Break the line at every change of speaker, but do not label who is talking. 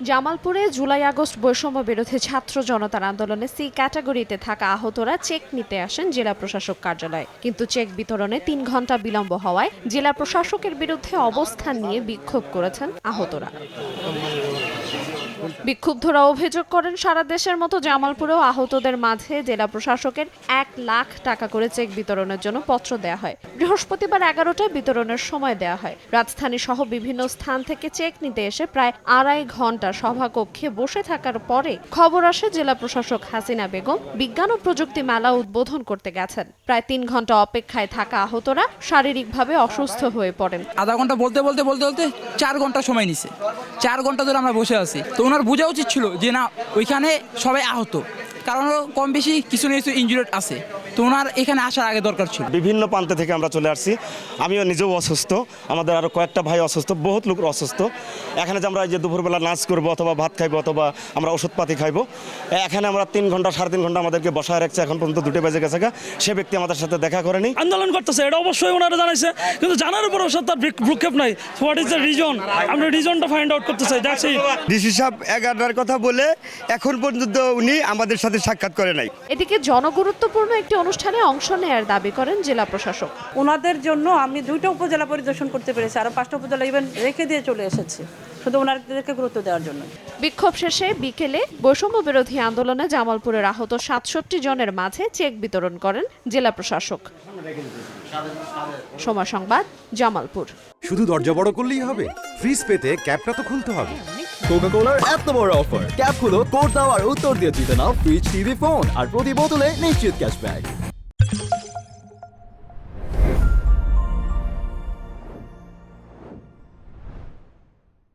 জামালপুরে July August বৈষম্য বিরোধী ছাত্র জনতার আন্দোলনে সি ক্যাটাগরিতে থাকা আহতরা চেক নিতে আসেন জেলা প্রশাসক কার্যালয়ে, কিন্তু চেক বিতরণে ৩ ঘন্টা বিলম্ব হওয়ায় জেলা প্রশাসকের বিরুদ্ধে অবস্থান নিয়ে বিক্ষোভ করেছেন আহতরা। বিক্ষুব্ধরা অভিযোগ করেন, সারা দেশের মতো জামালপুরেও আহতদের মাঝে জেলা প্রশাসকের ১ লাখ টাকা করে চেক বিতরণের জন্য পত্র দেওয়া হয়। বৃহস্পতিবার ১১টায় বিতরণের সময় দেওয়া হয়। রাজধানী সহ বিভিন্ন স্থান থেকে চেক নিতে এসে প্রায় ২.৫ ঘন্টা সভাকক্ষে বসে থাকার পরে খবর আসে জেলা প্রশাসক হাসিনা বেগম বিজ্ঞান ও প্রযুক্তি মেলা উদ্বোধন করতে গেছেন। প্রায় ৩ ঘন্টা অপেক্ষায় থাকা আহতরা শারীরিকভাবে অসুস্থ হয়ে পড়েন।
আধা ঘন্টা বলতে ৪ ঘন্টা সময় নিছে। ৪ ঘন্টা ধরে আমরা বসে আছি। তো ওনার বোঝা উচিত ছিল যে না, ওইখানে সবাই আহত, কারণ কম বেশি কিছু না কিছু ইনজুরিড আছে। তো ওনার এখানে আসার আগে দরকার ছিল।
বিভিন্ন প্রান্ত থেকে আমরা চলে আসছি। আমিও নিজেও অসুস্থ, আমাদের আরও কয়েকটা ভাই অসুস্থ, বহুত লোক অসুস্থ। এখানে যে আমরা এই যে দুপুরবেলা নাচ করবো অথবা ভাত খাইবো অথবা আমরা ওষুধপাতি খাইবো, এখানে আমরা 3 ঘন্টা 3.5 ঘন্টা আমাদেরকে বসায় রাখছে। এখন পর্যন্ত 2টা বেজে গেছে, সে ব্যক্তি আমাদের সাথে দেখা করেনি।
আন্দোলন করতেছে, এটা অবশ্যই ওনারা জানাইছে, কিন্তু জানার উপর তার ভ্রুক্ষেপ নাই। What is the reason? আমরা রিজনটা ফাইন্ড আউট করতে চাই। That's it.
ডিসি সাহেব 11টার কথা বলে এখন পর্যন্ত উনি আমাদের সাথে সাক্ষাৎ করে নাই।
এদিকে জনগুরুত্বপূর্ণ একটি অনুষ্ঠানে অংশ নেয়ার দাবি করেন জেলা প্রশাসক।
ওনাদের জন্য আমি 2টা উপজেলা পরিদর্শন করতে পেরেছি, আরো 5টা উপজেলা ইভেন রেখে দিয়ে চলে এসেছি শুধু ওনাদেরকে গুরুত্ব দেওয়ার জন্য। বিক্ষোভ
শেষে বিকেলে বৈষম্য বিরোধী আন্দোলনে জামালপুরের আহত ৬৭ জনের মাঝে চেক বিতরণ করেন জেলা প্রশাসক। সময় সংবাদ, জামালপুর।
শুধু দরজা বড় করলেই হবে? ফ্রিজ পেতে ক্যাপটা তো খুলতে হবে। কোকা-কোলার এত বড় অফার, ক্যাপ খুলো, কোড দাও আর উত্তর দিয়ে জিতে নাও ফ্রিজ, টিভি, ফোন আর প্রতি বোতলে নিশ্চিত ক্যাশব্যাক।